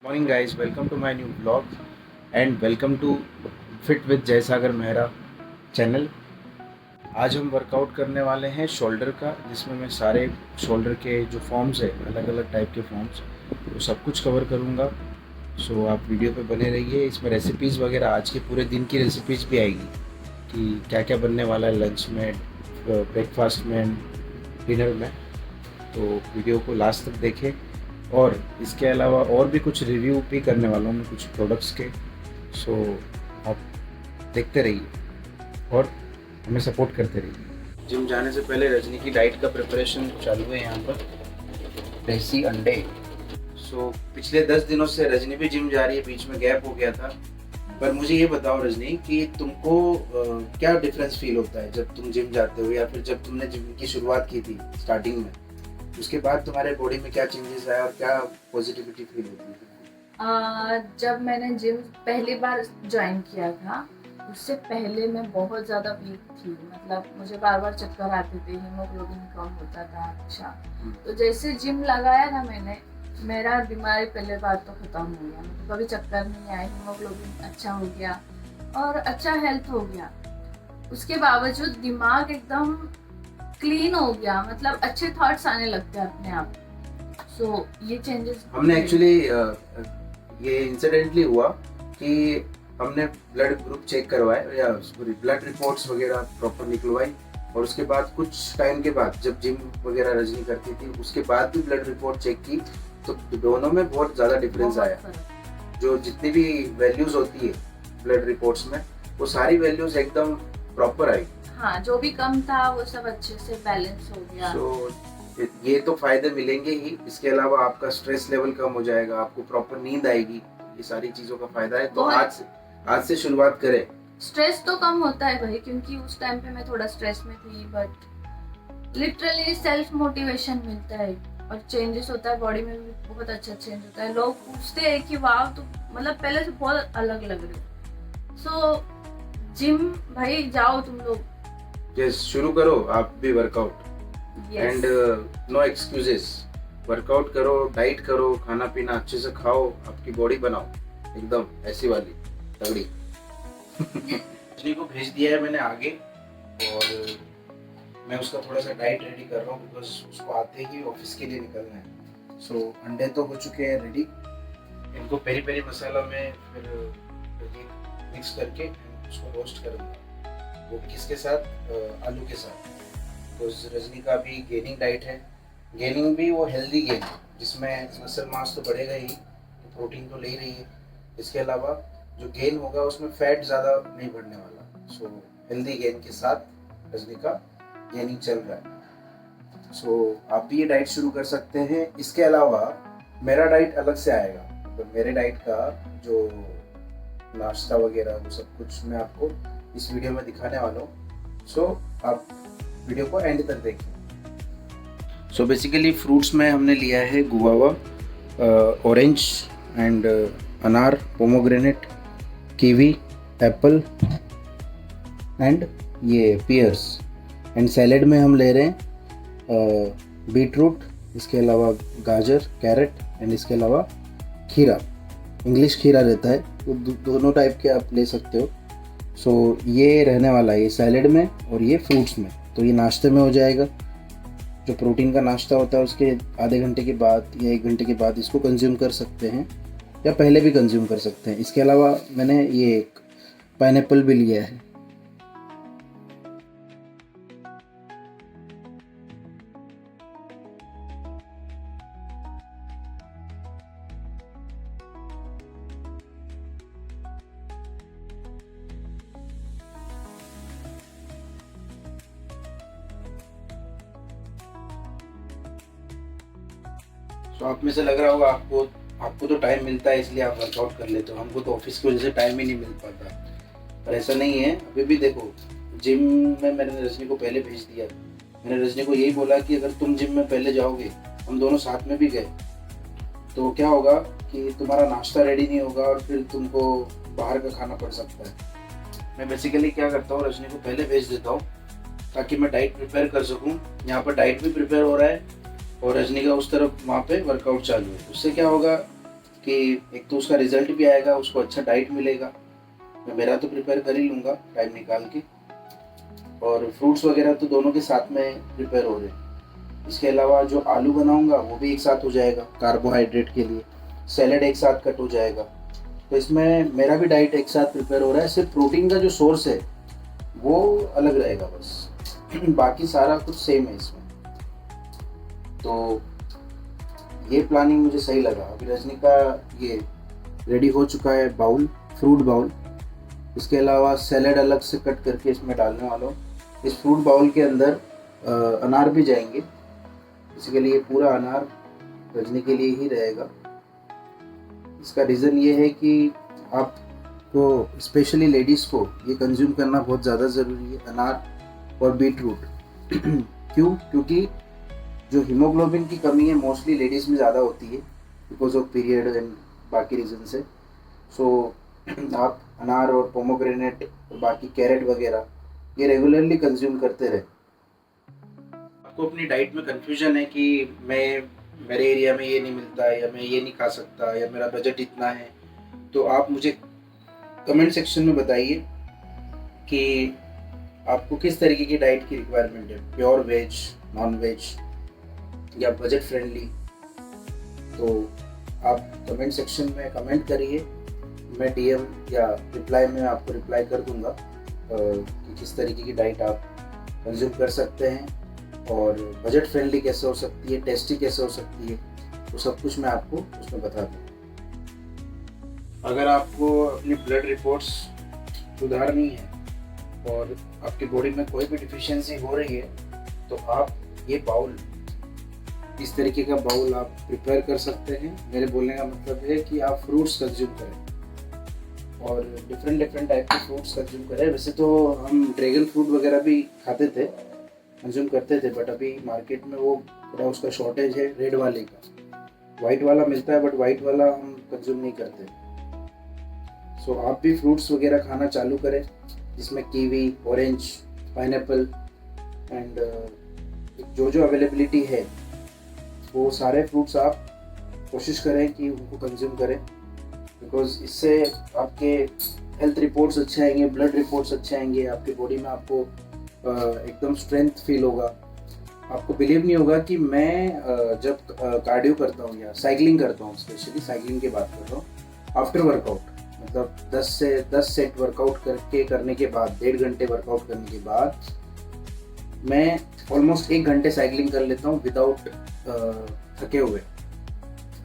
Morning guys, welcome to my new vlog and welcome to Fit with Jaysagar Mehra channel. आज हम workout करने वाले हैं शोल्डर का, जिसमें मैं सारे शोल्डर के जो फॉर्म्स है, अलग अलग टाइप के फॉर्म्स, वो सब कुछ कवर करूँगा। सो आप वीडियो पे बने रहिए। इसमें रेसिपीज़ वगैरह, आज के पूरे दिन की रेसिपीज़ भी आएगी कि क्या क्या बनने वाला है लंच में, ब्रेकफास्ट में, डिनर में। तो वीडियो को लास्ट तक देखें। और इसके अलावा और भी कुछ रिव्यू भी करने वाला हूँ मैं कुछ प्रोडक्ट्स के। सो आप देखते रहिए और हमें सपोर्ट करते रहिए। जिम जाने से पहले रजनी की डाइट का प्रिपरेशन चालू है यहाँ पर। देसी अंडे। सो पिछले 10 दिनों से रजनी भी जिम जा रही है, बीच में गैप हो गया था। पर मुझे ये बताओ रजनी कि तुमको क्या डिफरेंस फील होता है जब तुम जिम जाते हो, या फिर जब तुमने जिम की शुरुआत की थी स्टार्टिंग में, उसके बाद तुम्हारे बॉडी में क्या चेंजेस आया और क्या पॉजिटिविटी फील होती है? जब मैंने जिम पहली बार ज्वाइन किया था, उससे पहले मैं बहुत ज़्यादा वीक थी। मतलब मुझे बार बार चक्कर आते थे, हीमोग्लोबिन कम होता था। अच्छा, तो जैसे जिम लगाया ना मैंने, मेरा बीमारी पहले बार तो ख़त्म हो गया। मतलब कभी चक्कर नहीं आए, हीमोग्लोबिन अच्छा हो गया और अच्छा हेल्थ हो गया। उसके बावजूद दिमाग एकदम क्लीन हो गया, मतलब अच्छे थॉट्स आने लगते हैं अपने आप। ये चेंजेस हमने एक्चुअली ये इंसिडेंटली हुआ कि हमने ब्लड ग्रुप चेक करवाए, या ब्लड रिपोर्ट्स वगैरह प्रॉपर निकलवाई, और उसके बाद कुछ टाइम के बाद जब जिम वगैरह रजनी करती थी, उसके बाद भी ब्लड रिपोर्ट चेक की, तो दोनों में बहुत ज़्यादा डिफरेंस आया। जो जितनी भी वैल्यूज होती है ब्लड रिपोर्ट्स में, वो सारी वैल्यूज एकदम प्रॉपर आई। हाँ, जो भी कम था वो सब अच्छे से बैलेंस हो गया। ये तो फायदे मिलेंगे ही। इसके अलावा आपका स्ट्रेस लेवल कम हो जाएगा, आपको प्रॉपर नींद आएगी। ये सारी चीजों का फायदा है। तो आज से शुरुआत करें। स्ट्रेस तो कम होता है भाई, क्योंकि उस टाइम पे मैं थोड़ा स्ट्रेस में थी, बट लिटरली सेल्फ मोटिवेशन मिलता है और चेंजेस होता है बॉडी में भी। बहुत अच्छा चेंज होता है। लोग पूछते हैं कि वाह, तो मतलब पहले से बहुत अलग लग रहे हो। जिम भाई जाओ तुम लोग। यस, शुरू करो आप भी workout. And no excuses. Workout करो, डाइट करो, खाना पीना अच्छे से खाओ, आपकी बॉडी बनाओ एकदम ऐसी वाली तगड़ी। रजनी को भेज दिया है मैंने आगे, और मैं उसका थोड़ा सा डाइट रेडी कर रहा हूँ, बिकॉज उसको आते ही ऑफिस के लिए निकलना है। सो अंडे तो हो चुके हैं रेडी। इनको पेरी पेरी मसाला में फिर मिक्स करके उसको रोस्ट करूँगा। वो भी किसके साथ? आलू के साथ। तो रजनी का भी गेनिंग डाइट है। गेनिंग भी वो हेल्दी गेन है, जिसमें मसल मास तो बढ़ेगा ही, तो प्रोटीन तो ले ही रही है। इसके अलावा जो गेन होगा उसमें फैट ज़्यादा नहीं बढ़ने वाला। सो हेल्दी गेन के साथ रजनी का गेनिंग चल रहा है। सो आप भी ये डाइट शुरू कर सकते हैं। इसके अलावा मेरा डाइट अलग से आएगा। तो मेरे डाइट का जो नाश्ता वगैरह वो सब कुछ मैं आपको इस वीडियो में दिखाने वाला हूँ। सो आप वीडियो को एंड तक देखें। सो बेसिकली फ्रूट्स में हमने लिया है गुआवा, ऑरेंज एंड अनार, पोमोग्रेनेट, कीवी, एप्पल एंड ये पियर्स। एंड सैलेड में हम ले रहे हैं बीटरूट, इसके अलावा गाजर, कैरेट, एंड इसके अलावा खीरा। इंग्लिश खीरा रहता है, तो दोनों टाइप के आप ले सकते हो। सो ये रहने वाला है ये सैलेड में और ये फ्रूट्स में। तो ये नाश्ते में हो जाएगा। जो प्रोटीन का नाश्ता होता है उसके आधे घंटे के बाद या 1 घंटे के बाद इसको कंज्यूम कर सकते हैं, या पहले भी कंज्यूम कर सकते हैं। इसके अलावा मैंने ये पाइनएप्पल भी लिया है। तो आप में से लग रहा होगा आपको तो टाइम मिलता है इसलिए आप वर्कआउट कर लेते हो, हमको तो ऑफिस की वजह से टाइम ही नहीं मिल पाता। पर ऐसा नहीं है। अभी भी देखो, जिम में मैंने रजनी को पहले भेज दिया। मैंने रजनी को यही बोला कि अगर तुम जिम में पहले जाओगे, हम दोनों साथ में भी गए, तो क्या होगा कि तुम्हारा नाश्ता रेडी नहीं होगा और फिर तुमको बाहर का खाना पड़ सकता है। मैं बेसिकली क्या करता हूँ, रजनी को पहले भेज देता हूँ ताकि मैं डाइट प्रिपेयर कर सकूँ। यहाँ पर डाइट भी प्रिपेयर हो रहा है और रजनी का उस तरफ वहाँ पे वर्कआउट चालू है। उससे क्या होगा क्योंकि एक तो उसका रिजल्ट भी आएगा, उसको अच्छा डाइट मिलेगा। मैं मेरा तो प्रिपेयर कर ही लूँगा टाइम निकाल के, और फ्रूट्स वगैरह तो दोनों के साथ में प्रिपेयर हो रहे हैं। इसके अलावा जो आलू बनाऊंगा वो भी एक साथ हो जाएगा कार्बोहाइड्रेट के लिए, सैलेड एक साथ कट हो जाएगा। तो इसमें मेरा भी डाइट एक साथ प्रिपेयर हो रहा है। सिर्फ प्रोटीन का जो सोर्स है वो अलग रहेगा बस, बाकी सारा कुछ सेम है इसमें। तो ये प्लानिंग मुझे सही लगा। अभी रजनी का ये रेडी हो चुका है बाउल, फ्रूट बाउल। इसके अलावा सैलेड अलग से कट करके इसमें डालने वाला हूँ। इस फ्रूट बाउल के अंदर अनार भी जाएंगे। बेसिकली ये पूरा अनार रजनी के लिए ही रहेगा। इसका रीज़न ये है कि आपको स्पेशली लेडीज़ को ये कंज्यूम करना बहुत ज़्यादा ज़रूरी है, अनार और बीट रूट। क्यों? क्योंकि जो हीमोग्लोबिन की कमी है मोस्टली लेडीज़ में ज़्यादा होती है बिकॉज ऑफ पीरियड एंड बाकी रीज़न से। सो आप अनार और पोमोग्रेनेट और बाकी कैरेट वगैरह ये रेगुलरली कंज्यूम करते रहे। आपको अपनी डाइट में कंफ्यूजन है कि मेरे एरिया में ये नहीं मिलता या मैं ये नहीं खा सकता या मेरा बजट इतना है, तो आप मुझे कमेंट सेक्शन में बताइए कि आपको किस तरीके की डाइट की रिक्वायरमेंट है, प्योर वेज, नॉन वेज या बजट फ्रेंडली। तो आप कमेंट सेक्शन में कमेंट करिए, मैं डीएम या रिप्लाई में आपको रिप्लाई कर दूंगा कि किस तरीके की डाइट आप कंज्यूम कर सकते हैं और बजट फ्रेंडली कैसे हो सकती है, टेस्टी कैसे हो सकती है, तो सब कुछ मैं आपको उसमें बता दूँगा। अगर आपको अपनी ब्लड रिपोर्ट्स सुधारनी है और आपकी बॉडी में कोई भी डिफिशियंसी हो रही है, तो आप ये बाउल, इस तरीके का बाउल आप प्रिपेयर कर सकते हैं। मेरे बोलने का मतलब है कि आप फ्रूट्स कंज्यूम करें और डिफरेंट टाइप के फ्रूट्स कंज्यूम करें। वैसे तो हम ड्रैगन फ्रूट वगैरह भी खाते थे, कंज्यूम करते थे, बट अभी मार्केट में वो थोड़ा उसका शॉर्टेज है रेड वाले का। वाइट वाला मिलता है बट वाइट वाला हम कंज्यूम नहीं करते। सो आप भी फ्रूट्स वगैरह खाना चालू करें, जिसमें कीवी, ऑरेंज, पाइनएप्पल एंड जो अवेलेबिलिटी है वो सारे फ्रूट्स आप कोशिश करें कि उनको कंज्यूम करें, बिकॉज इससे आपके हेल्थ रिपोर्ट्स अच्छे आएंगे, ब्लड रिपोर्ट्स अच्छे आएंगे, आपके बॉडी में आपको एकदम स्ट्रेंथ फील होगा। आपको बिलीव नहीं होगा कि मैं जब कार्डियो करता हूँ या साइकिलिंग करता हूँ, स्पेशली साइकिलिंग की बात कर रहा हूँ, आफ्टर वर्कआउट, मतलब 10 सेट वर्कआउट करने के बाद, 1.5 घंटे वर्कआउट करने के बाद मैं ऑलमोस्ट 1 घंटे साइकिलिंग कर लेता हूँ विदाउट थके हुए।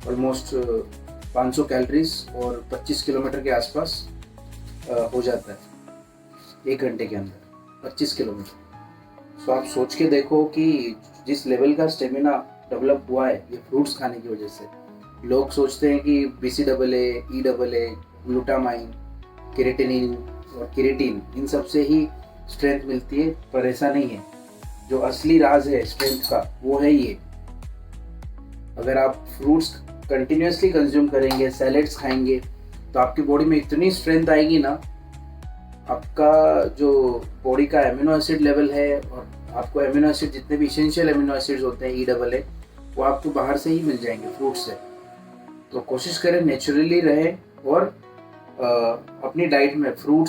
ऑलमोस्ट 500 कैलोरीज और 25 किलोमीटर के आसपास हो जाता है 1 घंटे के अंदर, 25 किलोमीटर। सो आप सोच के देखो कि जिस लेवल का स्टेमिना डेवलप हुआ है ये फ्रूट्स खाने की वजह से। लोग सोचते हैं कि BCAA, EAA, ग्लूटामाइन, केराटिनिन और केराटिन, इन सब से ही स्ट्रेंथ मिलती है, पर ऐसा नहीं है। जो असली राज है स्ट्रेंथ का वो है ये। अगर आप फ्रूट्स कंटिन्यूसली कंज्यूम करेंगे, सैलेड्स खाएंगे, तो आपकी बॉडी में इतनी स्ट्रेंथ आएगी ना, आपका जो बॉडी का एमिनो एसिड लेवल है और आपको एमिनो एसिड जितने भी इसेंशियल एमिनो एसिड्स होते हैं EAA, वो आपको बाहर से ही मिल जाएंगे, फ्रूट से। तो कोशिश करें नेचुरली रहे और अपनी डाइट में फ्रूट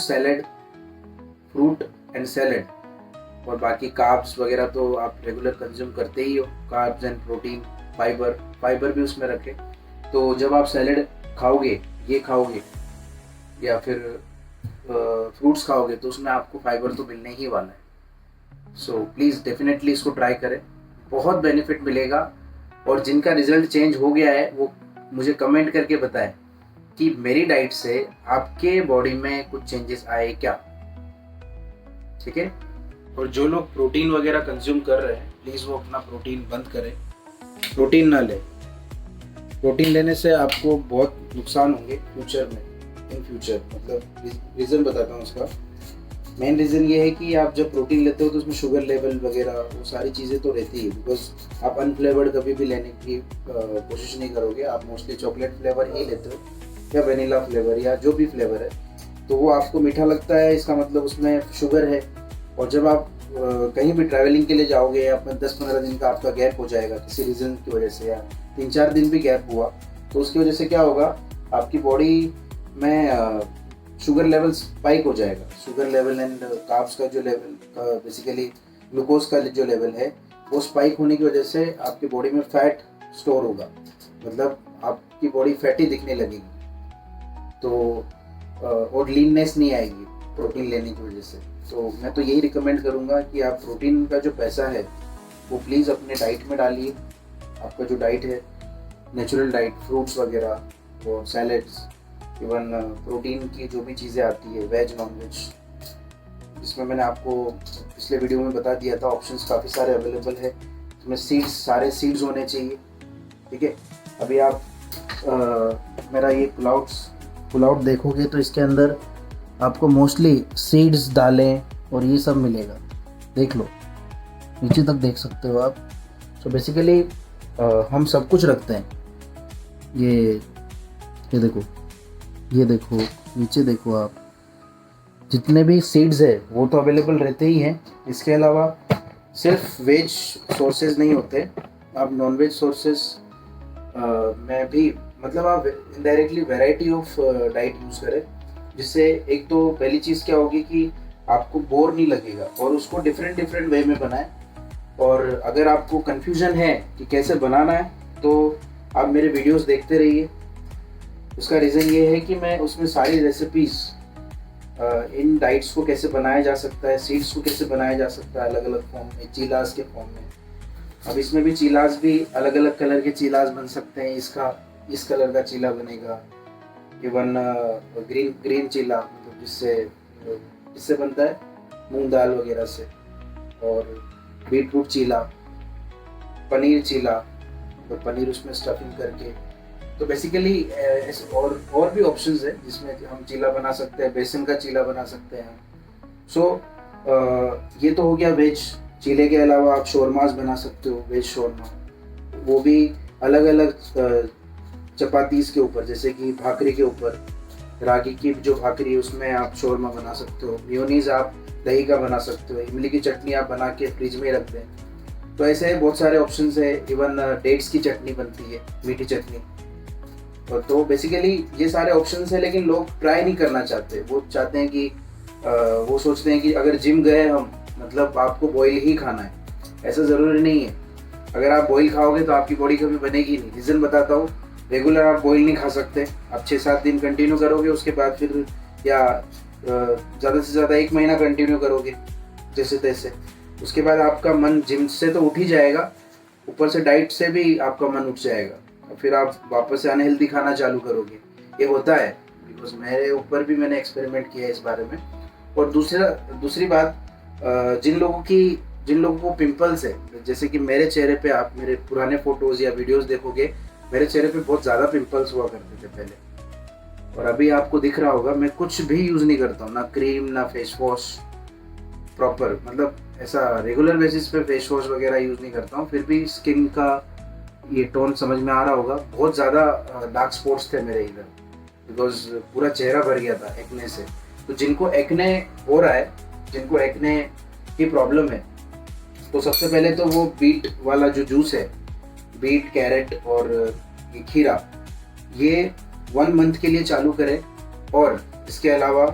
एंड सैलेड और बाकी कार्ब्स वगैरह तो आप रेगुलर कंज्यूम करते ही हो, कार्ब्स एंड प्रोटीन, फाइबर भी उसमें रखें। तो जब आप सैलेड खाओगे, ये खाओगे या फिर फ्रूट्स खाओगे, तो उसमें आपको फाइबर तो मिलने ही वाला है। सो प्लीज़ डेफिनेटली इसको ट्राई करें, बहुत बेनिफिट मिलेगा। और जिनका रिजल्ट चेंज हो गया है वो मुझे कमेंट करके बताएं कि मेरी डाइट से आपके बॉडी में कुछ चेंजेस आए क्या, ठीक है। और जो लोग प्रोटीन वगैरह कंज्यूम कर रहे हैं, प्लीज़ वो अपना प्रोटीन बंद करें, प्रोटीन ना लें। प्रोटीन लेने से आपको बहुत नुकसान होंगे फ्यूचर में, इन फ्यूचर। मतलब रीज़न बताता हूँ उसका। मेन रीज़न ये है कि आप जब प्रोटीन लेते हो तो उसमें शुगर लेवल वगैरह वो सारी चीज़ें तो रहती है, बिकॉज आप अनफ्लेवर्ड कभी भी लेने की कोशिश नहीं करोगे। आप मोस्टली चॉकलेट फ्लेवर ही लेते हो या वेनिला फ्लेवर या जो भी फ्लेवर है, तो वो आपको मीठा लगता है, इसका मतलब उसमें शुगर है। और जब आप कहीं भी ट्रैवलिंग के लिए जाओगे, अपना 10-15 दिन का आपका गैप हो जाएगा किसी रीज़न की वजह से, या 3-4 दिन भी गैप हुआ, तो उसकी वजह से क्या होगा, आपकी बॉडी में शुगर लेवल स्पाइक हो जाएगा। शुगर लेवल एंड कार्ब्स का जो लेवल, बेसिकली ग्लूकोज का जो लेवल है, वो स्पाइक होने की वजह से आपकी बॉडी में फैट स्टोर होगा, मतलब आपकी बॉडी फैटी दिखने लगेगी। तो और लीननेस नहीं आएगी प्रोटीन लेने की वजह से। तो मैं तो यही रिकमेंड करूँगा कि आप प्रोटीन का जो पैसा है वो प्लीज़ अपने डाइट में डालिए। आपका जो डाइट है, नेचुरल डाइट, फ्रूट्स वगैरह और सैलेड्स, इवन प्रोटीन की जो भी चीज़ें आती है, वेज नॉन वेज, इसमें मैंने आपको पिछले वीडियो में बता दिया था, ऑप्शंस काफ़ी सारे अवेलेबल है। इसमें सीड्स, सारे सीड्स होने चाहिए, ठीक है। अभी आप मेरा ये पुल आउट देखोगे तो इसके अंदर आपको मोस्टली सीड्स, दालें और ये सब मिलेगा। देख लो, नीचे तक देख सकते हो आप। तो बेसिकली हम सब कुछ रखते हैं। ये देखो, नीचे देखो आप, जितने भी सीड्स है वो तो अवेलेबल रहते ही हैं। इसके अलावा सिर्फ वेज सोर्सेज नहीं होते, आप नॉन वेज सोर्सेज में भी, मतलब आप indirectly variety of diet use करें, जिससे एक तो पहली चीज़ क्या होगी कि आपको बोर नहीं लगेगा, और उसको डिफरेंट वे में बनाएं। और अगर आपको कन्फ्यूजन है कि कैसे बनाना है तो आप मेरे वीडियोस देखते रहिए। उसका रीज़न ये है कि मैं उसमें सारी रेसिपीज़, इन डाइट्स को कैसे बनाया जा सकता है, सीड्स को कैसे बनाया जा सकता है अलग अलग फॉर्म में, चीलास के फॉर्म में। अब इसमें भी चीलास भी अलग अलग कलर के चीलास बन सकते हैं। इस कलर का चीला बनेगा, इवन ग्रीन चीला, मतलब जिससे बनता है मूंग दाल वगैरह से, और बीटरूट चीला, पनीर चीला, तो पनीर उसमें स्टफिंग करके। तो बेसिकली और भी ऑप्शंस है जिसमें हम चीला बना सकते हैं, बेसन का चीला बना सकते हैं। सो ये तो हो गया वेज। चीले के अलावा आप शोरमास बना सकते हो, वेज शोरमा, वो भी अलग अलग चपातीस के ऊपर, जैसे कि भाकरी के ऊपर, रागी की जो भाकरी है उसमें आप शोरमा बना सकते हो। मेयोनीज आप दही का बना सकते हो, इमली की चटनी आप बना के फ्रिज में रख दें। तो ऐसे बहुत सारे ऑप्शंस है। इवन डेट्स की चटनी बनती है, मीठी चटनी। तो बेसिकली ये सारे ऑप्शंस है, लेकिन लोग ट्राई नहीं करना चाहते। वो चाहते हैं कि वो सोचते हैं कि अगर जिम गए हम, मतलब आपको बॉयल ही खाना है। ऐसा ज़रूरी नहीं है। अगर आप बॉयल खाओगे तो आपकी बॉडी कभी बनेगी नहीं। रीज़न बताता हूँ, रेगुलर आप बॉयल नहीं खा सकते। आप 6-7 दिन कंटिन्यू करोगे, उसके बाद फिर या ज़्यादा से ज़्यादा 1 महीना कंटिन्यू करोगे जैसे तैसे, उसके बाद आपका मन जिम से तो उठ ही जाएगा, ऊपर से डाइट से भी आपका मन उठ जाएगा, और फिर आप वापस से अनहेल्दी खाना चालू करोगे। ये होता है, बिकॉज मेरे ऊपर भी मैंने एक्सपेरिमेंट किया है इस बारे में। और दूसरी बात, जिन लोगों को पिंपल्स है, जैसे कि मेरे चेहरे पे, आप मेरे पुराने फोटोज़ या वीडियोज़ देखोगे, मेरे चेहरे पे बहुत ज़्यादा पिंपल्स हुआ करते थे पहले, और अभी आपको दिख रहा होगा मैं कुछ भी यूज़ नहीं करता हूँ, ना क्रीम ना फेस वॉश प्रॉपर, मतलब ऐसा रेगुलर बेसिस पे फेस वॉश वगैरह यूज़ नहीं करता हूँ। फिर भी स्किन का ये टोन समझ में आ रहा होगा। बहुत ज़्यादा डार्क स्पॉट्स थे मेरे इधर, बिकॉज पूरा चेहरा भर गया था एक्ने से। तो जिनको एक्ने हो रहा है, जिनको एक्ने की प्रॉब्लम है, तो सबसे पहले तो वो बीट वाला जो जूस है, बीट, कैरेट और ये खीरा, ये 1 मंथ के लिए चालू करें। और इसके अलावा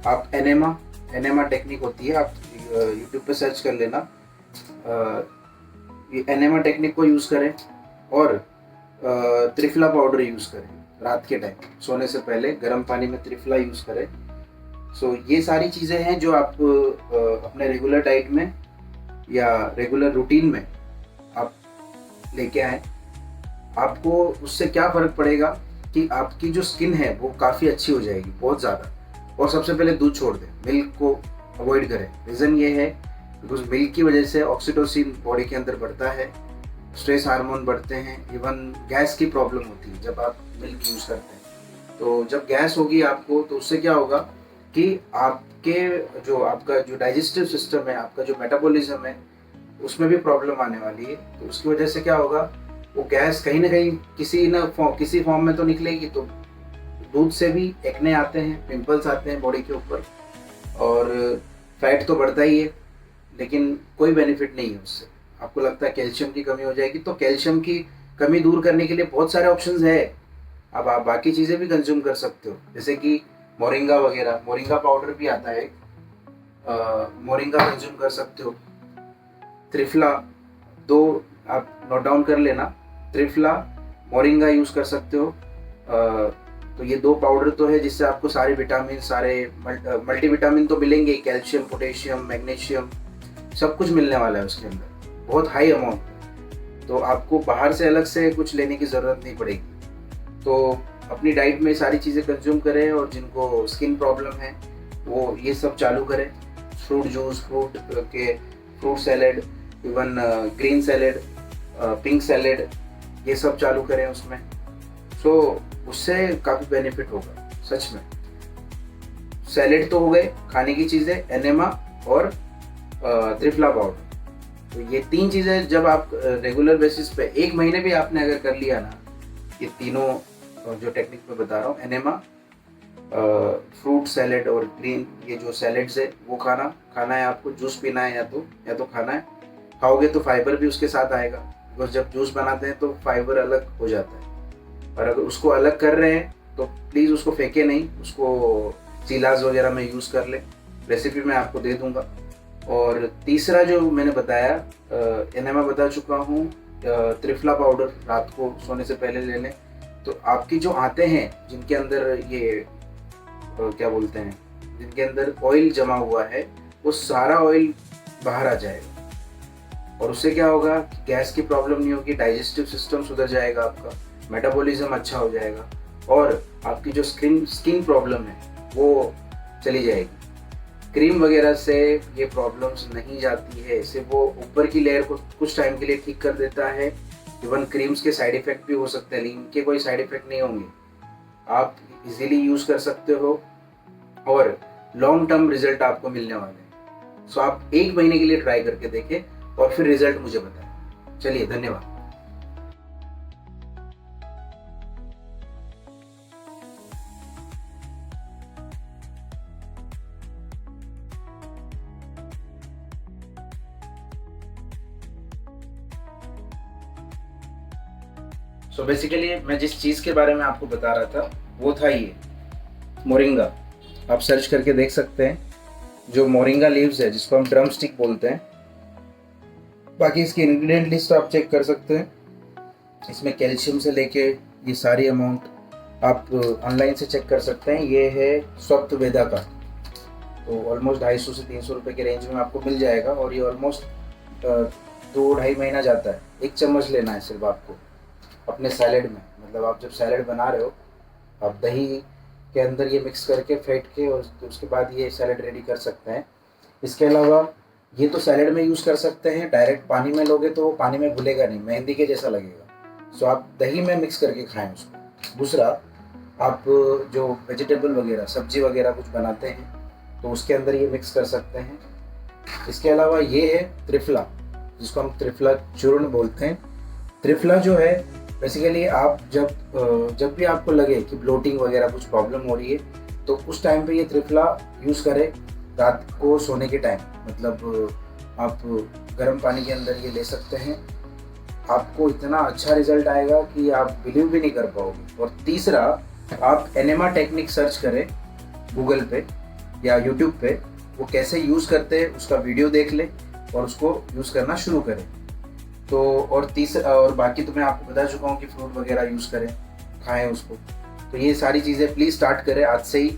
आप एनेमा टेक्निक होती है, आप यूट्यूब पे सर्च कर लेना, ये एनेमा टेक्निक को यूज़ करें। और त्रिफला पाउडर यूज़ करें रात के टाइम सोने से पहले, गर्म पानी में त्रिफला यूज़ करें। सो ये सारी चीज़ें हैं जो आप अपने रेगुलर डाइट में या रेगुलर रूटीन में आप लेके आए। आपको उससे क्या फ़र्क पड़ेगा कि आपकी जो स्किन है वो काफ़ी अच्छी हो जाएगी, बहुत ज़्यादा। और सबसे पहले दूध छोड़ दें, मिल्क को अवॉइड करें। रीज़न ये है बिकॉज मिल्क की वजह से ऑक्सीटोसिन बॉडी के अंदर बढ़ता है, स्ट्रेस हार्मोन बढ़ते हैं, इवन गैस की प्रॉब्लम होती है जब आप मिल्क यूज़ करते हैं। तो जब गैस होगी आपको, तो उससे क्या होगा कि आपका जो डाइजेस्टिव सिस्टम है, आपका जो मेटाबॉलिज्म है, उसमें भी प्रॉब्लम आने वाली है। तो उसकी वजह से क्या होगा, वो गैस कहीं ना कहीं किसी फॉर्म में तो निकलेगी। तो दूध से भी एक्ने आते हैं, पिंपल्स आते हैं बॉडी के ऊपर, और फैट तो बढ़ता ही है, लेकिन कोई बेनिफिट नहीं है उससे। आपको लगता है कैल्शियम की कमी हो जाएगी, तो कैल्शियम की कमी दूर करने के लिए बहुत सारे ऑप्शंस है। अब आप बाकी चीज़ें भी कंज्यूम कर सकते हो, जैसे कि मोरिंगा वगैरह, मोरिंगा पाउडर भी आता है, मोरिंगा कंज्यूम कर सकते हो। त्रिफला, दो आप नोट डाउन कर लेना, त्रिफला मोरिंगा यूज़ कर सकते हो। तो ये दो पाउडर तो है जिससे आपको सारे विटामिन, सारे मल्टीविटामिन तो मिलेंगे, कैल्शियम, पोटेशियम, मैग्नीशियम, सब कुछ मिलने वाला है उसके अंदर, बहुत हाई अमाउंट। तो आपको बाहर से अलग से कुछ लेने की ज़रूरत नहीं पड़ेगी। तो अपनी डाइट में सारी चीज़ें कंज्यूम करें, और जिनको स्किन प्रॉब्लम है वो ये सब चालू करें। Fruit juice, fruit salad, even green salad, pink salad, ये सब चालू करें उसमें। सो उससे काफ़ी बेनिफिट होगा सच में। सैलेड तो हो गए खाने की चीज़ें, एनेमा और त्रिफला पाउडर। तो ये तीन चीज़ें जब आप रेगुलर बेसिस पे 1 महीने भी आपने अगर कर लिया ना, ये तीनों जो टेक्निक मैं बता रहा हूँ, एनेमा, फ्रूट सैलेड और ग्रीन, ये जो सैलेड्स है वो खाना है आपको, जूस पीना है या तो खाना है। खाओगे तो फाइबर भी उसके साथ आएगा, बिकॉज जब जूस बनाते हैं तो फाइबर अलग हो जाता है। और अगर उसको अलग कर रहे हैं तो प्लीज़ उसको फेंके नहीं, उसको चीलाज वगैरह में यूज़ कर ले, रेसिपी मैं आपको दे दूंगा। और तीसरा जो मैंने बताया, एनेमा बता चुका हूँ, त्रिफला पाउडर रात को सोने से पहले ले लें। तो आपकी जो आंतें हैं जिनके अंदर ये क्या बोलते हैं, जिनके अंदर ऑयल जमा हुआ है, वो सारा ऑयल बाहर आ जाएगा। और उससे क्या होगा, गैस की प्रॉब्लम नहीं होगी, डाइजेस्टिव सिस्टम सुधर जाएगा, आपका मेटाबॉलिज्म अच्छा हो जाएगा, और आपकी जो स्किन प्रॉब्लम है वो चली जाएगी। क्रीम वगैरह से ये प्रॉब्लम्स नहीं जाती है, सिर्फ वो ऊपर की लेयर को कुछ टाइम के लिए ठीक कर देता है। इवन क्रीम्स के साइड इफेक्ट भी हो सकते हैं, लेकिन इनके कोई साइड इफेक्ट नहीं होंगे, आप इजीली यूज़ कर सकते हो और लॉन्ग टर्म रिजल्ट आपको मिलने वाले हैं। सो आप 1 महीने के लिए ट्राई करके देखें और फिर रिजल्ट मुझे बताएं। चलिए, धन्यवाद। सो बेसिकली मैं जिस चीज़ के बारे में आपको बता रहा था वो था ये मोरिंगा। आप सर्च करके देख सकते हैं, जो मोरिंगा लीव्स है जिसको हम ड्रम स्टिक बोलते हैं। बाकी इसकी इंग्रेडिएंट लिस्ट आप चेक कर सकते हैं, इसमें कैल्शियम से लेके ये सारी अमाउंट आप ऑनलाइन से चेक कर सकते हैं। ये है सप्तवेदा का, तो ऑलमोस्ट 250 से 300 रुपये के रेंज में आपको मिल जाएगा, और ये ऑलमोस्ट 2-2.5 महीना जाता है। 1 चम्मच लेना है सिर्फ आपको अपने सैलेड में, मतलब आप जब सैलेड बना रहे हो, आप दही के अंदर ये मिक्स करके फेंट के और उसके बाद ये सैलेड रेडी कर सकते हैं। इसके अलावा ये तो सैलेड में यूज़ कर सकते हैं, डायरेक्ट पानी में लोगे तो वो पानी में घुलेगा नहीं, मेहंदी के जैसा लगेगा। सो आप दही में मिक्स करके खाएं उसको। दूसरा, आप जो वेजिटेबल वगैरह, सब्जी वगैरह कुछ बनाते हैं तो उसके अंदर ये मिक्स कर सकते हैं। इसके अलावा ये है त्रिफला, जिसको हम त्रिफला चूर्ण बोलते हैं। त्रिफला जो है बेसिकली आप जब भी आपको लगे कि ब्लोटिंग वगैरह कुछ प्रॉब्लम हो रही है, तो उस टाइम पे ये त्रिफला यूज़ करें रात को सोने के टाइम। मतलब आप गर्म पानी के अंदर ये ले सकते हैं, आपको इतना अच्छा रिजल्ट आएगा कि आप बिलीव भी नहीं कर पाओगे। और तीसरा, आप एनेमा टेक्निक सर्च करें गूगल पे या यूट्यूब पे, वो कैसे यूज़ करते हैं उसका वीडियो देख लें और उसको यूज़ करना शुरू करें। तो और बाकी तो मैं आपको बता चुका हूँ कि फ्रूट वगैरह यूज़ करें, खाएं उसको। तो ये सारी चीज़ें प्लीज़ स्टार्ट करें आज से ही,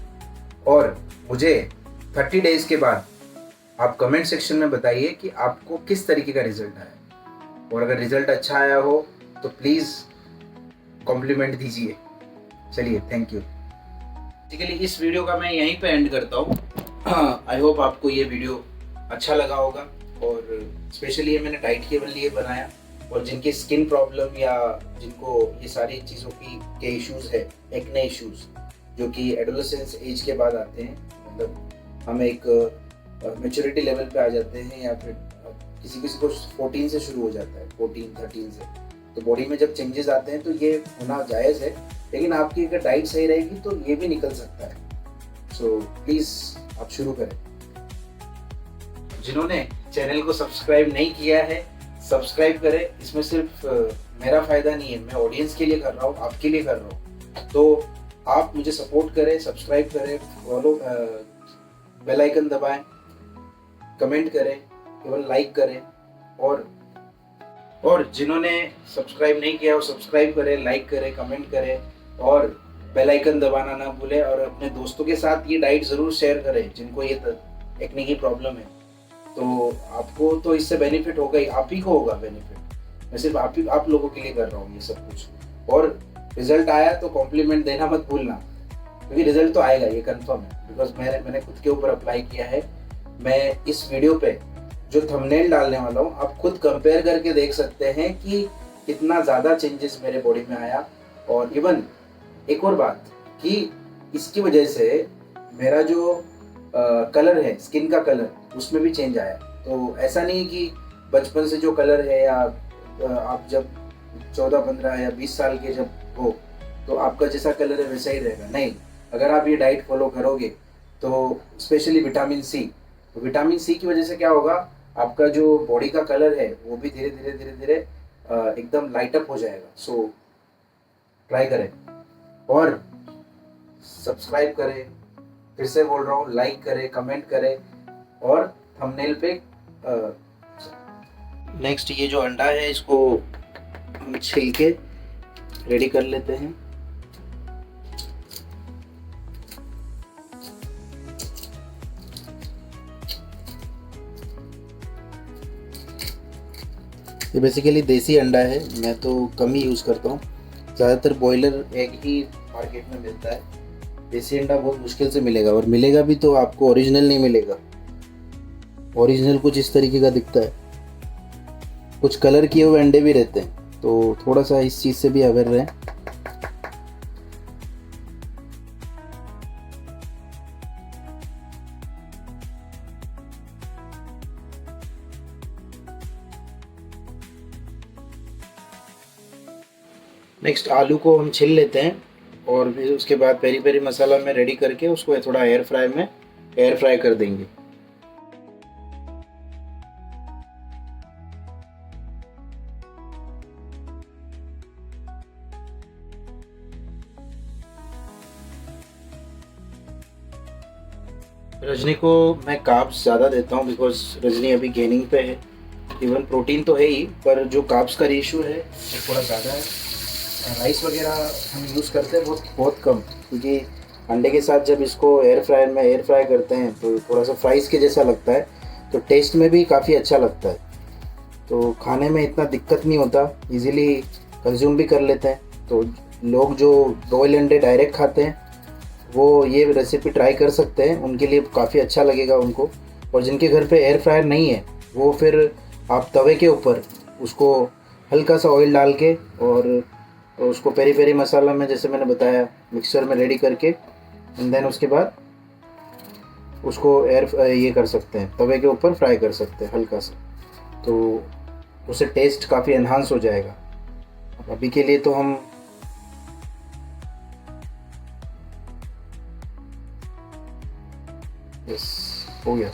और मुझे 30 डेज़ के बाद आप कमेंट सेक्शन में बताइए कि आपको किस तरीके का रिजल्ट आया, और अगर रिजल्ट अच्छा आया हो तो प्लीज़ कॉम्प्लीमेंट दीजिए। चलिए, थैंक यू। बेसिकली इस वीडियो का मैं यहीं पे एंड करता हूँ। आई होप आपको ये वीडियो अच्छा लगा होगा, और स्पेशली ये मैंने डाइट के लिए बनाया, और जिनकी स्किन प्रॉब्लम या जिनको ये सारी चीज़ों के इश्यूज़ है, एक्ने इश्यूज़ जो कि एडोलेसेंस एज के बाद आते हैं, मतलब हम एक मैच्योरिटी लेवल पे आ जाते हैं, या फिर किसी को 14 से शुरू हो जाता है, 14-13 से, तो बॉडी में जब चेंजेस आते हैं तो ये होना जायज़ है। लेकिन आपकी अगर डाइट सही रहेगी तो ये भी निकल सकता है। सो प्लीज़ आप शुरू करें। जिन्होंने चैनल को सब्सक्राइब नहीं किया है, सब्सक्राइब करें। इसमें सिर्फ मेरा फ़ायदा नहीं है, मैं ऑडियंस के लिए कर रहा हूँ, आपके लिए कर रहा हूँ। तो आप मुझे सपोर्ट करें, सब्सक्राइब करें, फॉलो, बेल आइकन दबाएं, कमेंट करें, केवल लाइक करें, और जिन्होंने सब्सक्राइब नहीं किया वो सब्सक्राइब करें, लाइक करें, कमेंट करें और बेल आइकन दबाना ना भूलें। और अपने दोस्तों के साथ ये डाइट ज़रूर शेयर करें जिनको ये एक्ने की प्रॉब्लम है। तो आपको तो इससे बेनिफिट होगा ही, आप ही को होगा बेनिफिट। मैं सिर्फ आप लोगों के लिए कर रहा हूँ ये सब कुछ। और रिजल्ट आया तो कॉम्प्लीमेंट देना मत भूलना, क्योंकि रिजल्ट तो आएगा, ये कंफर्म है, बिकॉज मैंने खुद के ऊपर अप्लाई किया है। मैं इस वीडियो पे जो थंबनेल डालने वाला हूँ आप खुद कंपेयर करके देख सकते हैं कि कितना ज़्यादा चेंजेस मेरे बॉडी में आया। और इवन एक और बात कि इसकी वजह से मेरा जो कलर है, स्किन का कलर, उसमें भी चेंज आया। तो ऐसा नहीं कि बचपन से जो कलर है या आप जब 14-15 या 20 साल के जब हो तो आपका जैसा कलर है वैसा ही रहेगा, नहीं। अगर आप ये डाइट फॉलो करोगे तो स्पेशली विटामिन सी, तो विटामिन सी की वजह से क्या होगा, आपका जो बॉडी का कलर है वो भी धीरे धीरे एकदम लाइट अप हो जाएगा। सो ट्राई करें और सब्सक्राइब करें, फिर से बोल रहा हूँ, लाइक करें, कमेंट करें और थंबनेल पे नेक्स्ट ये जो अंडा है इसको हम छील के रेडी कर लेते हैं। ये बेसिकली देसी अंडा है, मैं तो कम ही यूज़ करता हूँ। ज़्यादातर बॉयलर एग ही मार्केट में मिलता है। देसी अंडा बहुत मुश्किल से मिलेगा, और मिलेगा भी तो आपको ओरिजिनल नहीं मिलेगा। ओरिजिनल कुछ इस तरीके का दिखता है, कुछ कलर किए हुए अंडे भी रहते हैं, तो थोड़ा सा इस चीज़ से भी अवेयर रहें। नेक्स्ट आलू को हम छील लेते हैं और फिर उसके बाद पेरी पेरी मसाला में रेडी करके उसको थोड़ा एयर फ्राई कर देंगे। रजनी को मैं कार्ब्स ज़्यादा देता हूँ बिकॉज रजनी अभी गेनिंग पे है। इवन प्रोटीन तो है ही, पर जो कार्ब्स का रेशियो है वो थोड़ा ज़्यादा है। राइस वगैरह हम यूज़ करते हैं बहुत कम, क्योंकि अंडे के साथ जब इसको एयर फ्राई करते हैं तो थोड़ा सा फ्राइज़ के जैसा लगता है, तो टेस्ट में भी काफ़ी अच्छा लगता है, तो खाने में इतना दिक्कत नहीं होता, इजीली कंज्यूम भी कर लेते हैं। तो लोग जो बॉयल अंडे डायरेक्ट खाते हैं वो ये रेसिपी ट्राई कर सकते हैं, उनके लिए काफ़ी अच्छा लगेगा उनको। और जिनके घर पे एयर फ्रायर नहीं है वो फिर आप तवे के ऊपर उसको हल्का सा ऑयल डाल के और उसको पेरी पेरी मसाला में, जैसे मैंने बताया, मिक्सर में रेडी करके एंड देन उसके बाद उसको ये कर सकते हैं, तवे के ऊपर फ्राई कर सकते हैं हल्का सा, तो उससे टेस्ट काफ़ी एनहांस हो जाएगा। अभी के लिए तो हम हो गया।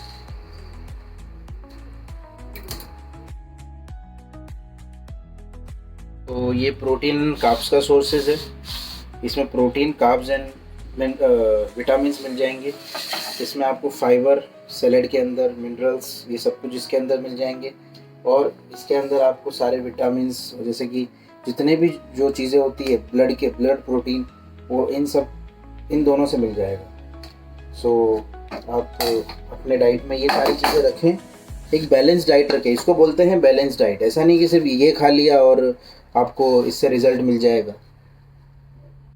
तो ये प्रोटीन कार्ब्स का सोर्सेज है, इसमें प्रोटीन, कार्ब्स एंड विटामिन्स मिल जाएंगे। इसमें आपको फाइबर, सैलेड के अंदर मिनरल्स, ये सब कुछ इसके अंदर मिल जाएंगे। और इसके अंदर आपको सारे विटामिन्स, जैसे कि जितने भी जो चीज़ें होती है ब्लड प्रोटीन, वो इन दोनों से मिल जाएगा। सो आप अपने डाइट में ये सारी चीज़ें रखें, एक बैलेंस डाइट रखें। इसको बोलते हैं बैलेंस डाइट। ऐसा नहीं कि सिर्फ ये खा लिया और आपको इससे रिजल्ट मिल जाएगा।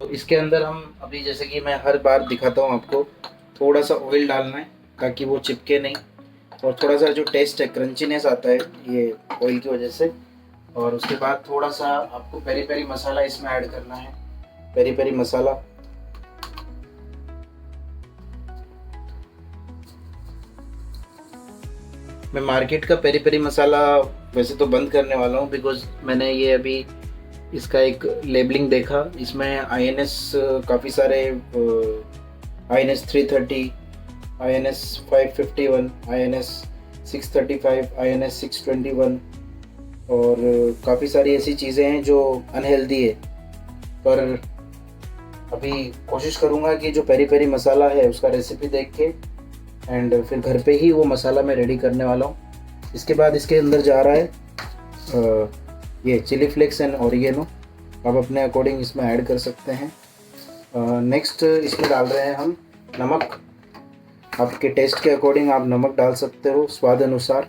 तो इसके अंदर हम अभी, जैसे कि मैं हर बार दिखाता हूँ आपको, थोड़ा सा ऑयल डालना है ताकि वो चिपके नहीं, और थोड़ा सा जो टेस्ट है, क्रंचीनेस आता है ये ऑयल की वजह से। और उसके बाद थोड़ा सा आपको पेरी पेरी मसाला इसमें ऐड करना है, पेरी पेरी मसाला। मैं मार्केट का पेरी पेरी मसाला वैसे तो बंद करने वाला हूँ, बिकॉज मैंने ये अभी इसका एक लेबलिंग देखा, इसमें INS काफ़ी सारे INS 330, INS 551, INS 635, INS 621 और काफ़ी सारी ऐसी चीज़ें हैं जो अनहेल्दी है। पर अभी कोशिश करूँगा कि जो पेरी पेरी मसाला है उसका रेसिपी देख के एंड फिर घर पे ही वो मसाला मैं रेडी करने वाला हूँ। इसके बाद इसके अंदर जा रहा है ये चिली फ्लेक्स एंड ऑरिगेनो। आप अपने अकॉर्डिंग इसमें ऐड कर सकते हैं। नेक्स्ट इसमें डाल रहे हैं हम नमक। आपके टेस्ट के अकॉर्डिंग आप नमक डाल सकते हो, स्वाद अनुसार।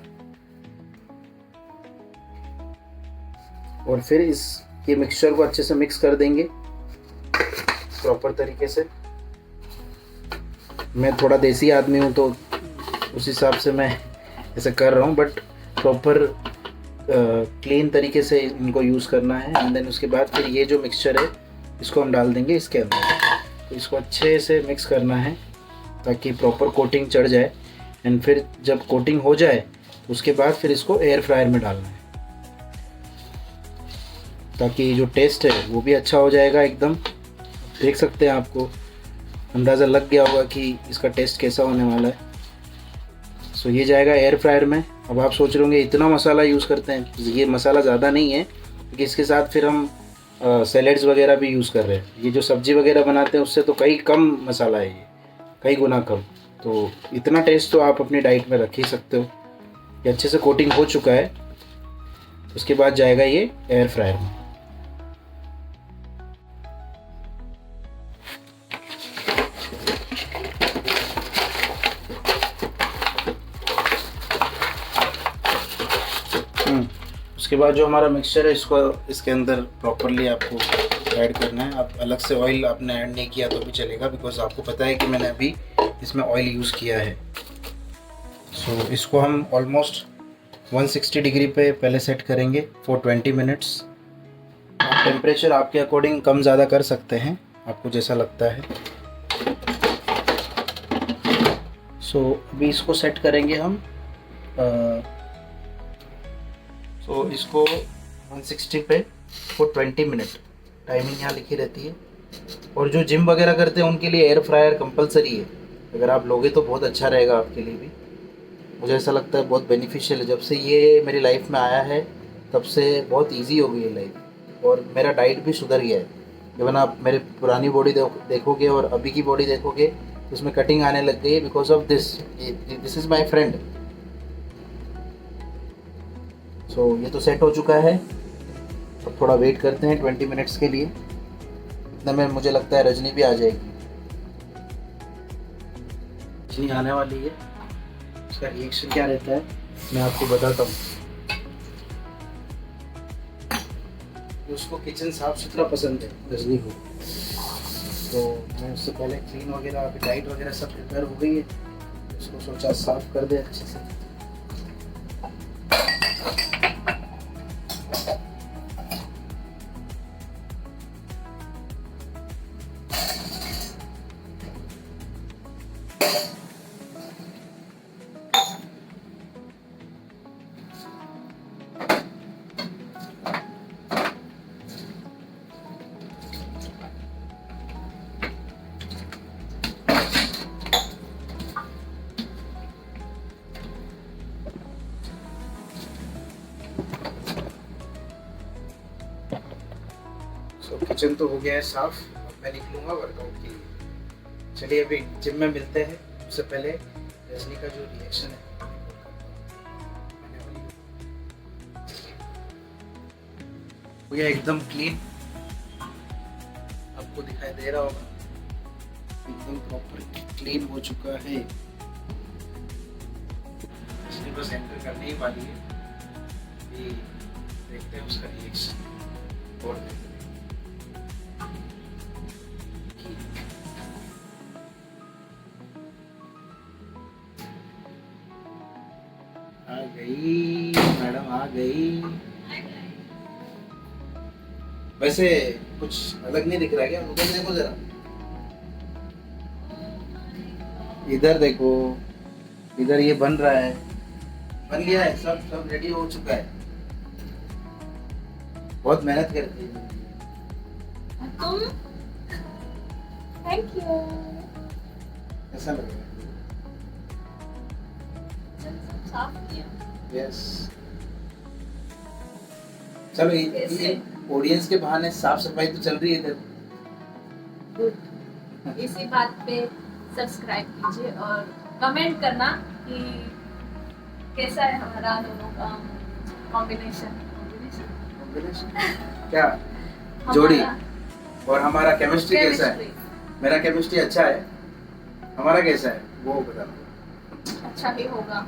और फिर ये मिक्सचर को अच्छे से मिक्स कर देंगे प्रॉपर तरीके से। मैं थोड़ा देसी आदमी हूँ तो उस हिसाब से मैं ऐसा कर रहा हूँ, बट प्रॉपर क्लीन तरीके से इनको यूज़ करना है। एंड देन उसके बाद फिर ये जो मिक्सचर है इसको हम डाल देंगे इसके अंदर। तो इसको अच्छे से मिक्स करना है ताकि प्रॉपर कोटिंग चढ़ जाए। एंड फिर जब कोटिंग हो जाए उसके बाद फिर इसको एयर फ्रायर में डालना है ताकि जो टेस्ट है वो भी अच्छा हो जाएगा एकदम। देख सकते हैं, आपको अंदाज़ा लग गया होगा कि इसका टेस्ट कैसा होने वाला है। सो ये जाएगा एयर फ्रायर में। अब आप सोच रहे होंगे इतना मसाला यूज़ करते हैं। ये मसाला ज़्यादा नहीं है क्योंकि इसके साथ फिर हम सैलेड्स वगैरह भी यूज़ कर रहे हैं। ये जो सब्ज़ी वगैरह बनाते हैं उससे तो कई कम मसाला है, ये कई गुना कम। तो इतना टेस्ट तो आप अपनी डाइट में रख ही सकते हो। ये अच्छे से कोटिंग हो चुका है। उसके बाद जाएगा ये एयर फ्रायर में। उसके बाद जो हमारा मिक्सचर है इसको इसके अंदर प्रॉपरली आपको ऐड करना है। आप अलग से ऑयल आपने ऐड नहीं किया तो भी चलेगा, बिकॉज आपको पता है कि मैंने अभी इसमें ऑयल यूज़ किया है। सो इसको हम ऑलमोस्ट 160 डिग्री पे पहले सेट करेंगे फॉर 20 मिनट्स। टेम्परेचर आपके अकॉर्डिंग कम ज़्यादा कर सकते हैं, आपको जैसा लगता है। सो अभी इसको सेट करेंगे हम। सो इसको 160 पे फॉर 20 मिनट टाइमिंग यहाँ लिखी रहती है। और जो जिम वगैरह करते हैं उनके लिए एयर फ्रायर कंपलसरी है। अगर आप लोगे तो बहुत अच्छा रहेगा आपके लिए भी। मुझे ऐसा लगता है बहुत बेनिफिशियल है। जब से ये मेरी लाइफ में आया है तब से बहुत इजी हो गई है लाइफ, और मेरा डाइट भी सुधर गया है। इवन आप मेरे पुरानी बॉडी देखोगे और अभी की बॉडी देखोगे तो उसमें कटिंग आने लग गई है because of this. This is my friend. So ये तो सेट हो चुका है। अब थोड़ा वेट करते हैं 20 मिनट्स के लिए। इतने में मुझे लगता है रजनी भी आ जाएगी। रजनी आने वाली है, उसका रिएक्शन क्या रहता है मैं आपको बताता हूँ। उसको किचन साफ सुथरा पसंद है रजनी को, तो मैं उससे पहले क्लीन वगैरह अभी लाइट वगैरह सब प्रिपेयर हो गई है। उसको सोचा साफ कर दे अच्छे से। किचन तो हो गया है साफ। अब मैं निकलूंगा वर्कआउट के लिए। चलिए अभी जिम में मिलते हैं। उससे पहले रजनी का जो रिएक्शन है वो ये एकदम क्लीन आपको दिखाई दे रहा होगा। एकदम प्रॉपर क्लीन हो चुका है। इसलिए बस एंटर करने ही वाली है। देखते हैं उसका रिएक्शन। और आ गई मैडम, आ गई। वैसे कुछ अलग नहीं दिख रहा क्या? उधर देखो जरा, इधर देखो, इधर ये बन रहा है। बन गया है, सब रेडी हो चुका है। बहुत मेहनत करती है तुम। Thank you. ऐसा लग रहा है। यस। चलो ये ऑडियंस के बहाने साफ सफाई तो चल रही है इधर। गुड। इसी बात पे सब्सक्राइब कीजिए और कमेंट करना कि कैसा है हमारा दोनों का कॉम्बिनेशन। क्या जोड़ी और हमारा केमिस्ट्री कैसा है? मेरा केमिस्ट्री अच्छा है, हमारा कैसा है वो बताना। अच्छा ही होगा।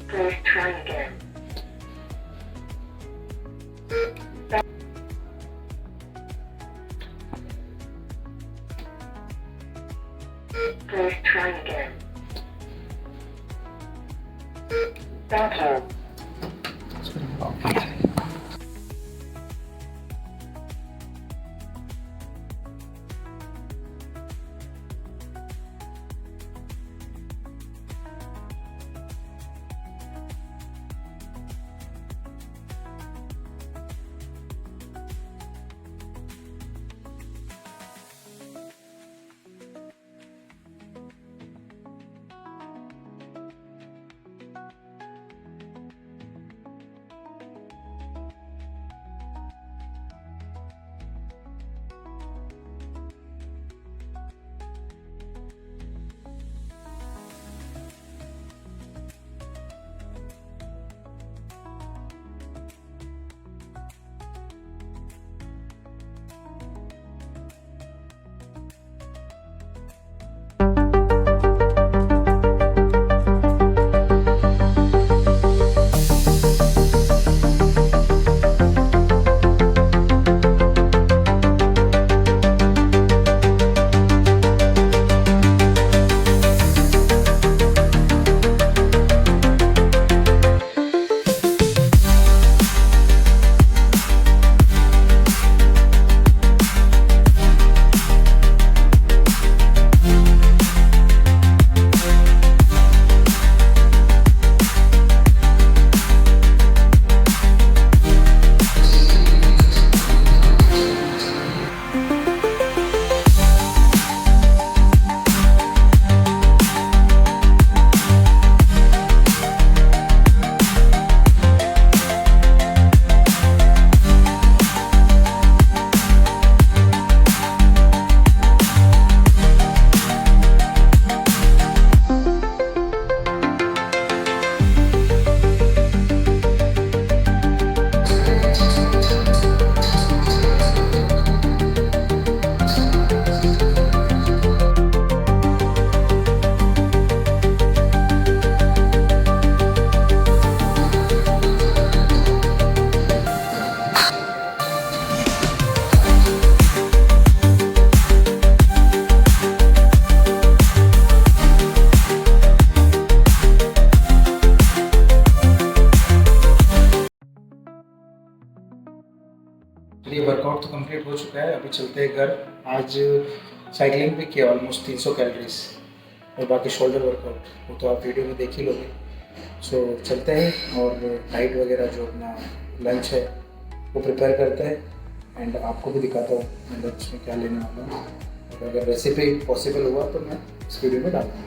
Please try again. Please try again. Thank you. चलिए वर्कआउट तो कंप्लीट हो चुका है, अभी चलते हैं घर। आज साइकिलिंग भी किया ऑलमोस्ट 300 कैलोरीज और बाकी शोल्डर वर्कआउट वो तो आप वीडियो में देख ही लोगे। सो चलते हैं और डाइट वगैरह जो अपना लंच है वो प्रिपेयर करते हैं एंड आपको भी दिखाता हूँ मैं लंच में क्या लेने वाला हूँ। और अगर रेसिपी पॉसिबल हुआ तो मैं इस वीडियो में डालूँगा।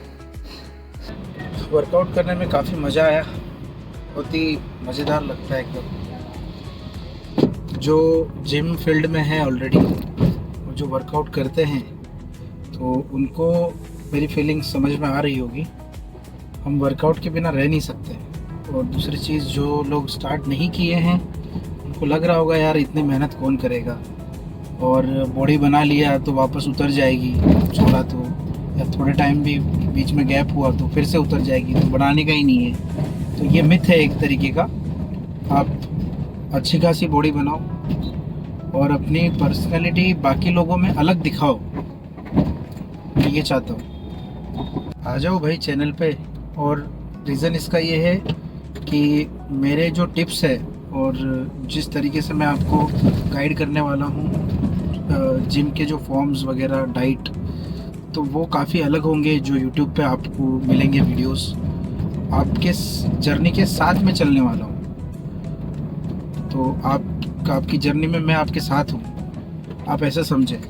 वर्कआउट करने में काफ़ी मज़ा आया, बहुत ही मज़ेदार लगता है एकदम। जो जिम फील्ड में है ऑलरेडी और जो वर्कआउट करते हैं तो उनको मेरी फीलिंग समझ में आ रही होगी। हम वर्कआउट के बिना रह नहीं सकते। और दूसरी चीज़, जो लोग स्टार्ट नहीं किए हैं उनको लग रहा होगा यार इतनी मेहनत कौन करेगा, और बॉडी बना लिया तो वापस उतर जाएगी, छोड़ा तो या थोड़े टाइम भी बीच में गैप हुआ तो फिर से उतर जाएगी, तो बनाने का ही नहीं है। तो ये मिथ है एक तरीके का। आप अच्छी खासी बॉडी बनाओ और अपनी पर्सनैलिटी बाकी लोगों में अलग दिखाओ, मैं ये चाहता हूँ। आ जाओ भाई चैनल पे। और रीज़न इसका ये है कि मेरे जो टिप्स है और जिस तरीके से मैं आपको गाइड करने वाला हूँ जिम के जो फॉर्म्स वगैरह, डाइट, तो वो काफ़ी अलग होंगे जो यूट्यूब पे आपको मिलेंगे वीडियोस। आपके जर्नी के साथ में चलने वाला हूँ, तो आपकी जर्नी में मैं आपके साथ हूँ, आप ऐसा समझें।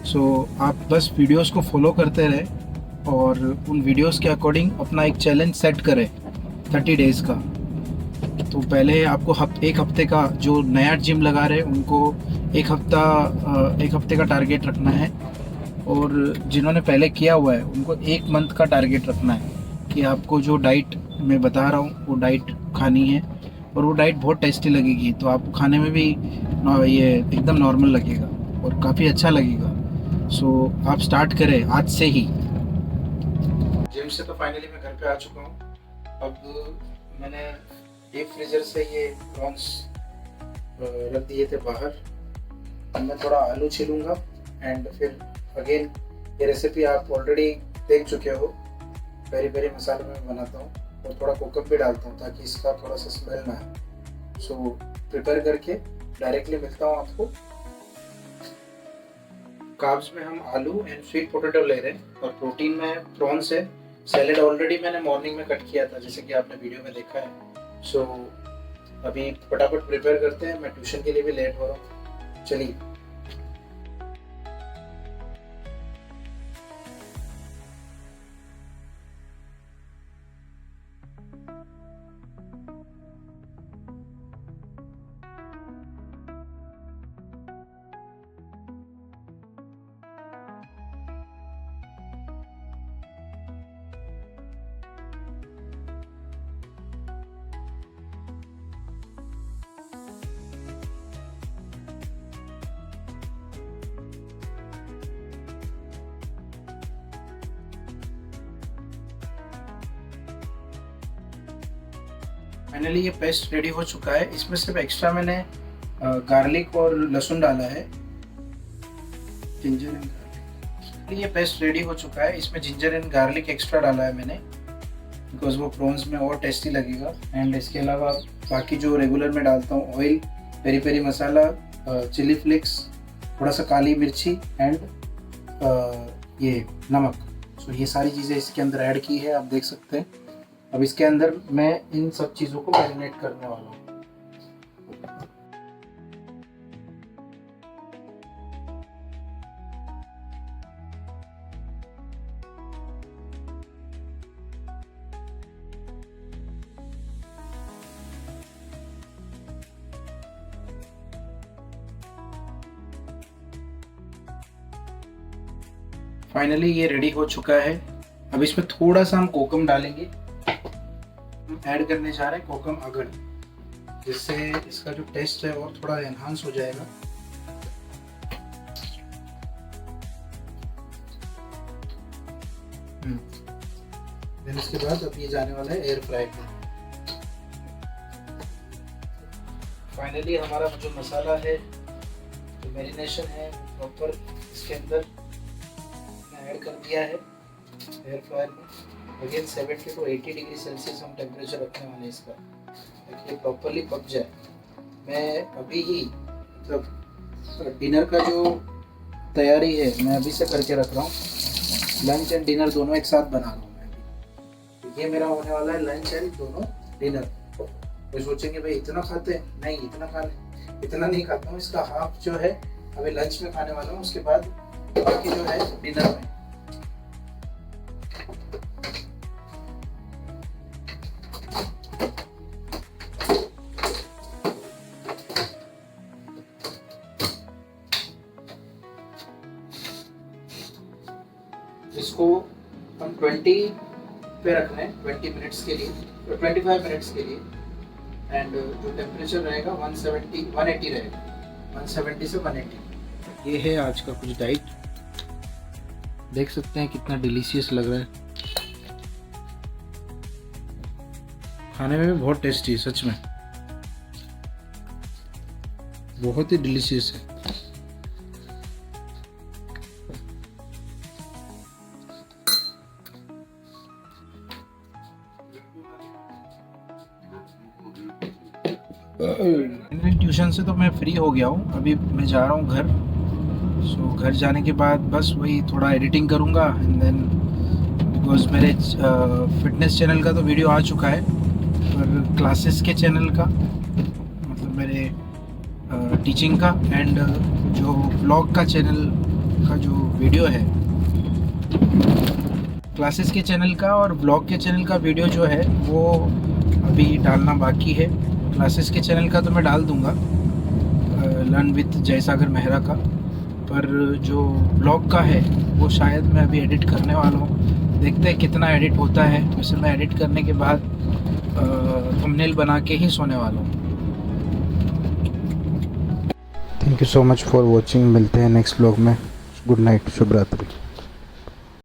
सो आप बस वीडियोस को फॉलो करते रहें और उन वीडियोस के अकॉर्डिंग अपना एक चैलेंज सेट करें 30 डेज़ का। तो पहले आपको एक हफ्ते का, जो नया जिम लगा रहे हैं उनको एक हफ्ते का टारगेट रखना है, और जिन्होंने पहले किया हुआ है उनको 1 मंथ का टारगेट रखना है कि आपको जो डाइट मैं बता रहा हूँ वो डाइट खानी है, और वो डाइट बहुत टेस्टी लगेगी, तो आपको खाने में भी ये एकदम नॉर्मल लगेगा और काफ़ी अच्छा लगेगा। सो आप स्टार्ट करें आज से ही। जिम से तो फाइनली मैं घर पे आ चुका हूँ। अब मैंने डीप फ्रीजर से ये प्रॉन्स रख दिए थे बाहर। अब मैं थोड़ा आलू छीलूँगा एंड फिर अगेन ये रेसिपी आप ऑलरेडी देख चुके हो, पेरी पेरी मसाले में बनाता हूँ और थोड़ा कोकम भी डालता हूँ ताकि इसका थोड़ा सा स्मेल ना आए। सो प्रिपेयर करके डायरेक्टली मिलता हूँ आपको। कार्ब्स में हम आलू एंड स्वीट पोटैटो ले रहे हैं, और प्रोटीन में प्रॉन्स है। सैलेड ऑलरेडी मैंने मॉर्निंग में कट किया था, जैसे कि आपने वीडियो में देखा है। सो अभी फटाफट प्रिपेयर करते हैं, मैं ट्यूशन के लिए भी लेट हो रहा हूँ। चलिए। फाइनली ये पेस्ट रेडी हो चुका है। इसमें सिर्फ एक्स्ट्रा मैंने गार्लिक और लहसुन डाला है, जिंजर एंड गार्लिक। ये पेस्ट रेडी हो चुका है। इसमें जिंजर एंड गार्लिक एक्स्ट्रा डाला है मैंने, बिकॉज वो प्रॉन्स में और टेस्टी लगेगा। एंड इसके अलावा बाकी जो रेगुलर में डालता हूँ, ऑयल, पेरी पेरी मसाला, चिली फ्लेक्स, थोड़ा सा काली मिर्ची एंड ये नमक। सो ये सारी चीज़ें इसके अंदर ऐड की है, आप देख सकते हैं। अब इसके अंदर मैं इन सब चीज़ों को मैरिनेट करने वाला हूँ। फाइनली ये रेडी हो चुका है। अब इसमें थोड़ा सा हम कोकम डालेंगे। ऐड करने जा रहे हैं कोकम अगड़, जिससे इसका जो टेस्ट है और थोड़ा एनहांस हो जाएगा। देन इसके बाद अब ये जाने वाला है एयर फ्राई पे। फाइनली हमारा जो मसाला है, जो मैरिनेशन है, प्रॉपर इसके अंदर ऐड कर दिया है एयर फ्रायर में। अगेन 70 to 80 डिग्री सेल्सियस हम टेम्परेचर रखने वाले हैं इसका, ताकि ये प्रॉपरली पक जाए। मैं अभी ही मतलब डिनर का जो तैयारी है मैं अभी से करके रख रहा हूँ। लंच एंड डिनर दोनों एक साथ बना रहा हूँ मैं अभी। तो ये मेरा होने वाला है लंच एंड दोनों डिनर। तो सोचेंगे भाई इतना खाते हैं? नहीं, इतना नहीं खाता हूँ। इसका हाफ जो है अभी लंच में खाने वाला हूँ, उसके बाद बाकी जो है डिनर में। इसको हम 20 पे रखना है 20 मिनट्स के लिए, 25 मिनट्स के लिए। एंड जो टेम्परेचर रहेगा 180 रहेगा, 170 से 180। ये है आज का कुछ डाइट। देख सकते हैं कितना डिलीशियस लग रहा है, खाने में भी बहुत टेस्टी है, सच में बहुत ही डिलीशियस है। ट्यूशन से तो मैं फ्री हो गया हूँ, अभी मैं जा रहा हूँ घर। सो घर जाने के बाद बस वही थोड़ा एडिटिंग करूँगा एंड देन बिकॉज मेरे फिटनेस चैनल का तो वीडियो आ चुका है, पर क्लासेस के चैनल का मतलब मेरे टीचिंग का एंड जो ब्लॉग का चैनल का जो वीडियो है, क्लासेस के चैनल का और ब्लॉग के चैनल का वीडियो जो है वो अभी डालना बाकी है। क्लासेस के चैनल का तो मैं डाल दूंगा, लर्न विथ जयसागर मेहरा का, पर जो ब्लॉग का है वो शायद मैं अभी एडिट करने वाला हूँ। देखते हैं कितना एडिट होता है। वैसे मैं एडिट करने के बाद थंबनेल बना के ही सोने वाला हूँ। Thank you so much for watching. मिलते हैं नेक्स्ट ब्लॉग में। गुड नाइट, शुभ रात्रि।